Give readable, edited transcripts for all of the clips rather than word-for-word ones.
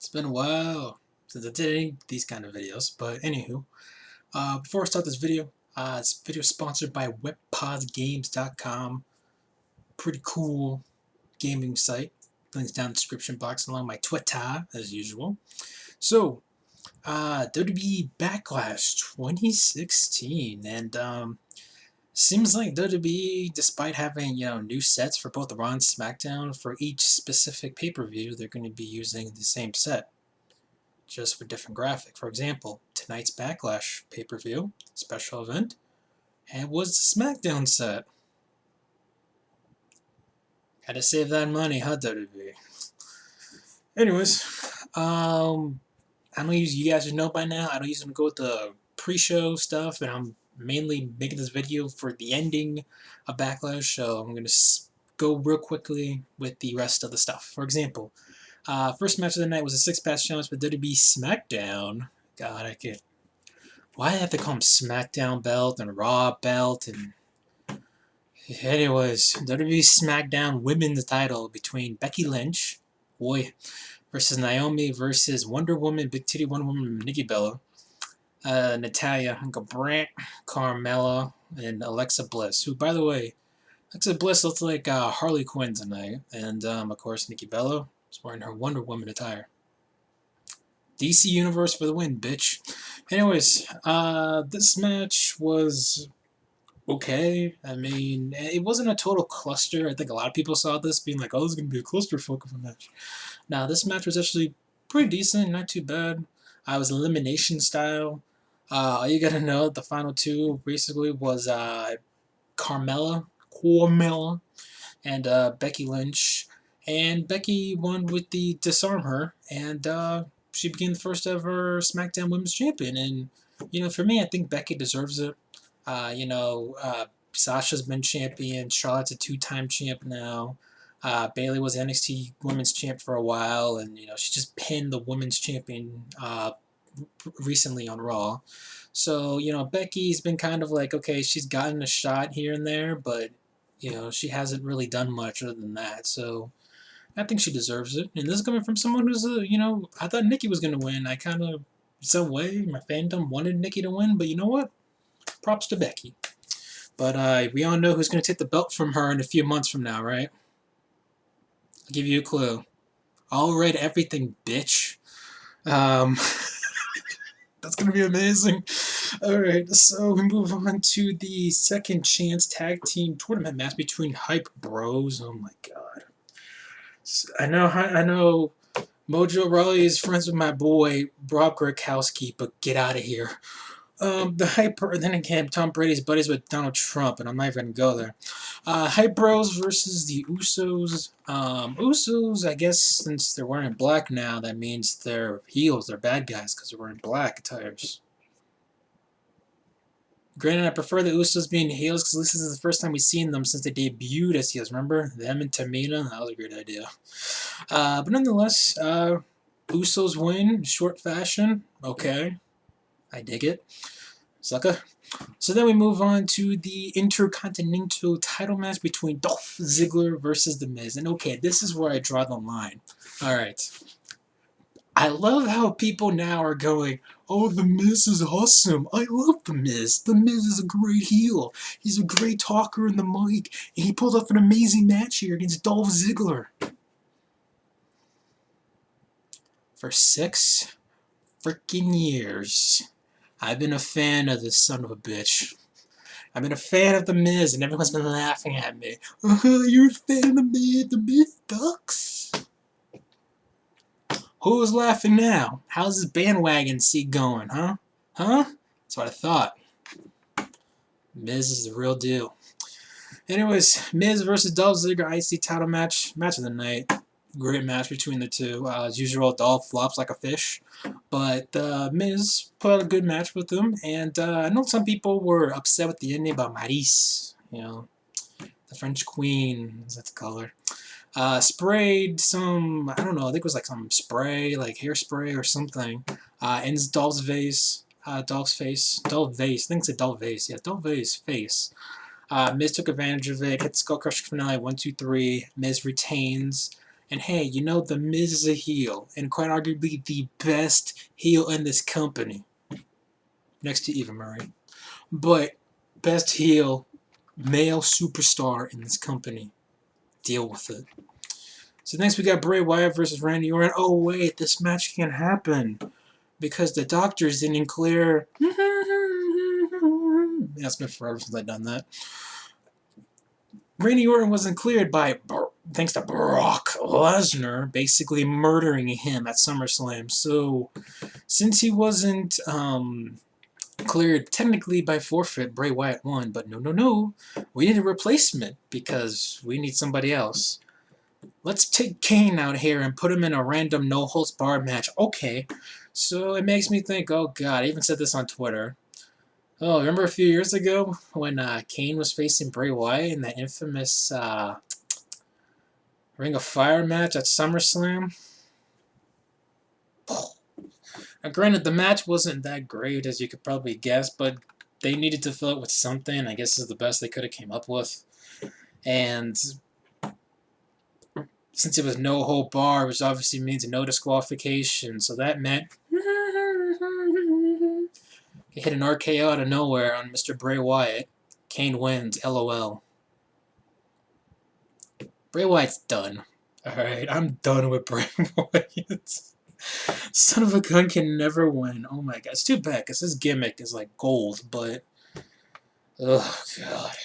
It's been a while since I did any of these kind of videos, but anywho, before I start this video is sponsored by webpodgames.com. Pretty cool gaming site. Links down in the description box along my Twitter, as usual. So, WWE Backlash 2016, and seems like WWE, despite having new sets for both the Raw and SmackDown, for each specific pay-per-view, they're going to be using the same set, just with different graphic. For example, tonight's Backlash pay-per-view special event, and was the SmackDown set. Had to save that money, huh, WWE? Anyways, I know you guys should know by now. I don't usually go with the pre-show stuff, and I'm mainly making this video for the ending of Backlash, so I'm gonna go real quickly with the rest of the stuff. For example, first match of the night was a 6-patch challenge for WWE Smackdown. God, I could. Why do I have to call them Smackdown belt and Raw belt? And anyways, WWE Smackdown Women's title between Becky Lynch, versus Naomi versus Wonder Woman, Big Titty Wonder Woman, Nikki Bella, Natalya, Brant, Carmella, and Alexa Bliss. Who, by the way, Alexa Bliss looks like Harley Quinn tonight, and of course Nikki Bella is wearing her Wonder Woman attire. DC Universe for the win, bitch. Anyways, this match was okay. I mean, it wasn't a total cluster. I think a lot of people saw this being like, oh, this is going to be a clusterfuck of a match. Now, this match was actually pretty decent, not too bad. It was elimination style. All you got to know, the final two basically was Carmella, and Becky Lynch. And Becky won with the Disarm Her, and she became the first ever SmackDown Women's Champion. And, for me, I think Becky deserves it. Sasha's been champion. Charlotte's a 2-time champ now. Bayley was NXT Women's Champ for a while, and she just pinned the Women's Champion recently on Raw. So Becky's been kind of like, okay, she's gotten a shot here and there, but she hasn't really done much other than that. So I think she deserves it. And this is coming from someone who's I thought Nikki was gonna win. I kind of, some way, my fandom wanted Nikki to win, but you know what? Props to Becky. But we all know who's going to take the belt from her in a few months from now, right? I'll give you a clue. I'll read everything, bitch. That's going to be amazing. Alright, so we move on to the second chance tag team tournament match between Hype Bros. Oh my god. I know Mojo Rawley is friends with my boy Rob Gronkowski, but get out of here. Then again, Tom Brady's buddies with Donald Trump, and I'm not even going to go there. Hype Bros versus the Usos. Usos, I guess, since they're wearing black now, that means they're heels, they're bad guys, because they're wearing black attires. Granted, I prefer the Usos being heels, because this is the first time we've seen them since they debuted as heels. Remember? Them and Tamina? That was a great idea. But nonetheless, Usos win, short fashion. Okay. I dig it. Sucker. So then we move on to the Intercontinental title match between Dolph Ziggler versus The Miz. And okay, this is where I draw the line. Alright. I love how people now are going, oh, The Miz is awesome. I love The Miz. The Miz is a great heel. He's a great talker in the mic. And he pulled off an amazing match here against Dolph Ziggler. For 6 freaking years, I've been a fan of this son of a bitch. I've been a fan of The Miz, and everyone's been laughing at me. You're a fan of The Miz? The Miz sucks. Who's laughing now? How's this bandwagon seat going, huh? Huh? That's what I thought. Miz is the real deal. Anyways, Miz versus Dolph Ziggler IC title match of the night. Great match between the two. As usual, Dolph flops like a fish. But Miz put out a good match with them. And I know some people were upset with the ending about Maryse. The French Queen, as that's called her. Sprayed some, I don't know, I think it was like some spray, like hairspray or something. Ends Dolph's face. Dolph Vase. I think it's Dolph Vase. Yeah, Dolph Vase face. Miz took advantage of it. Hit the Skull Crusher finale 1, 2, 3. Miz retains. And hey, you know, The Miz is a heel, and quite arguably the best heel in this company, next to Eva Marie. But best heel, male superstar in this company. Deal with it. So next we got Bray Wyatt versus Randy Orton. Oh wait, this match can't happen because the doctors didn't clear. Yeah, it's been forever since I've done that. Randy Orton wasn't cleared thanks to Brock Lesnar basically murdering him at SummerSlam. So since he wasn't cleared technically by forfeit, Bray Wyatt won. But no, we need a replacement because we need somebody else. Let's take Kane out here and put him in a random no-holds-barred match. Okay, so it makes me think, oh god, I even said this on Twitter. Oh, remember a few years ago when Kane was facing Bray Wyatt in that infamous Ring of Fire match at SummerSlam? Now, granted, the match wasn't that great, as you could probably guess, but they needed to fill it with something. I guess is the best they could have came up with. And since it was no hold bar, which obviously means no disqualification, so that meant he hit an RKO out of nowhere on Mr. Bray Wyatt. Kane wins, LOL. Bray Wyatt's done. Alright, I'm done with Bray Wyatt. Son of a gun can never win. Oh my god. It's too bad because his gimmick is like gold, but. Oh god.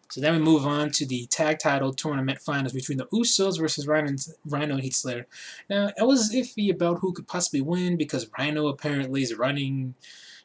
So then we move on to the tag title tournament finals between the Usos versus Rhino and Heath Slater. Now, I was iffy about who could possibly win because Rhino apparently is running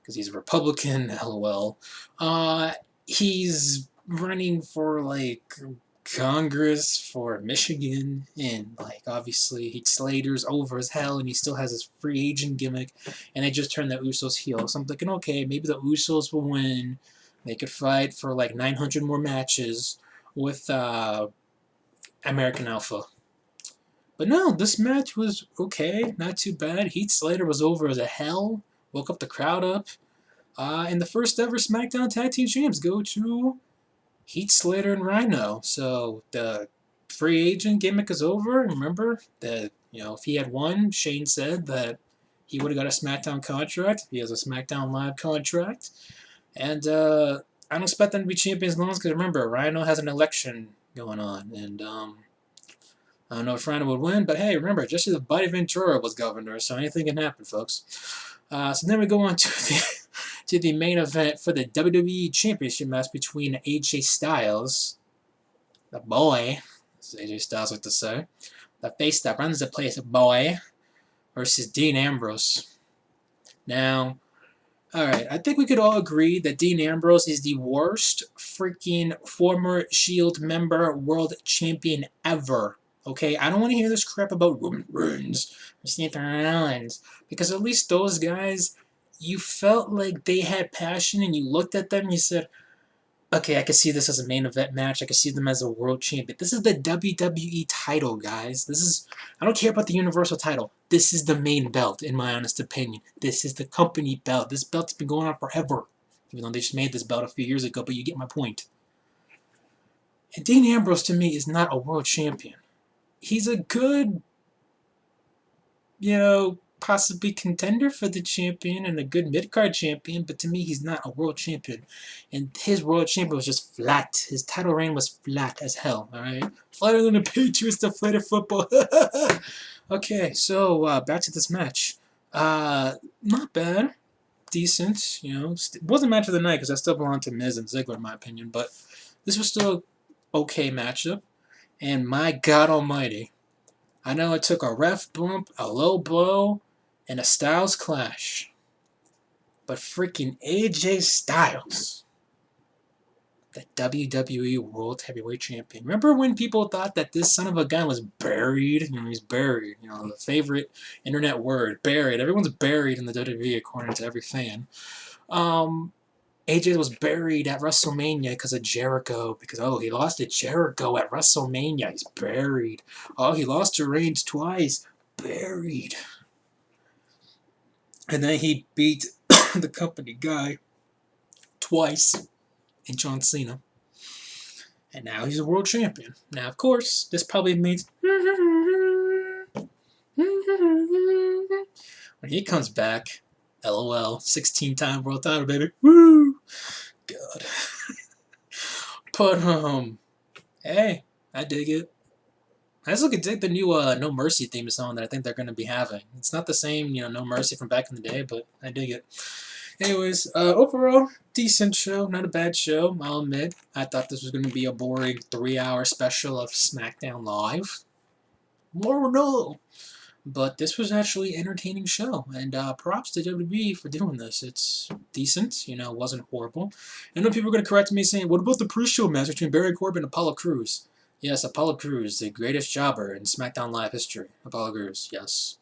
because he's a Republican, lol. He's running for, like, Congress for Michigan, and, like, obviously Heath Slater's over as hell, and he still has his free agent gimmick, and they just turned the Usos heel. So I'm thinking, okay, maybe the Usos will win. They could fight for, like, 900 more matches with American Alpha. But no, this match was okay, not too bad. Heath Slater was over as a hell, woke up the crowd up. And the first ever Smackdown Tag Team Champs go to Heath Slater and Rhino. So the free agent gimmick is over. Remember that, you know, if he had won, Shane said that he would have got a SmackDown contract. He has a SmackDown Live contract. And I don't expect them to be champions long because remember, Rhino has an election going on. And I don't know if Rhino would win, but hey, remember, just as Buddy Ventura was governor, so anything can happen, folks. So then we go on to the main event for the WWE Championship match between AJ Styles, the boy, as AJ Styles like to say, the face that runs the place, boy, versus Dean Ambrose. Now, alright, I think we could all agree that Dean Ambrose is the worst freaking former Shield member world champion ever. Okay, I don't want to hear this crap about Roman Reigns or Seth Rollins, because at least those guys, you felt like they had passion and you looked at them and you said, okay, I can see this as a main event match. I can see them as a world champion. This is the WWE title, guys. I don't care about the Universal title. This is the main belt, in my honest opinion. This is the company belt. This belt's been going on forever. Even though they just made this belt a few years ago, but you get my point. And Dean Ambrose, to me, is not a world champion. He's a good, possibly contender for the champion and a good mid-card champion, but to me, he's not a world champion. And his world champion was just flat. His title reign was flat as hell, alright? Flatter than the Patriots deflated football. Okay, so back to this match. Not bad. Decent, It wasn't match of the night because I still belong to Miz and Ziggler, in my opinion, but this was still an okay matchup. And my God almighty, I know it took a ref bump, a low blow, and a Styles clash. But freaking AJ Styles, the WWE World Heavyweight Champion. Remember when people thought that this son of a gun was buried? He's buried. The favorite internet word, buried. Everyone's buried in the WWE according to every fan. AJ was buried at WrestleMania because of Jericho. Because, he lost to Jericho at WrestleMania. He's buried. He lost to Reigns twice. Buried. And then he beat the company guy twice in John Cena. And now he's a world champion. Now, of course, this probably means When he comes back, LOL, 16-time world title, baby. Woo! God. But, hey, I dig it. I just look at dig the new No Mercy theme song that I think they're going to be having. It's not the same, No Mercy from back in the day, but I dig it. Anyways, overall, decent show, not a bad show, I'll admit. I thought this was going to be a boring 3-hour special of Smackdown Live. More no! But this was actually an entertaining show, and props to WWE for doing this. It's decent, it wasn't horrible. I know people are going to correct me saying, what about the pre-show match between Baron Corbin and Apollo Crews? Yes, Apollo Crews, the greatest jobber in SmackDown Live history. Apollo Crews, yes.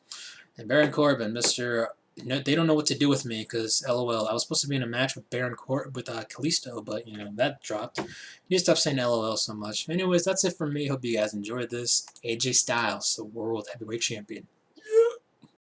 And Baron Corbin, Mr. No, they don't know what to do with me because, LOL, I was supposed to be in a match with Kalisto, but, that dropped. You stop saying LOL so much. Anyways, that's it for me. Hope you guys enjoyed this. AJ Styles, the World Heavyweight Champion.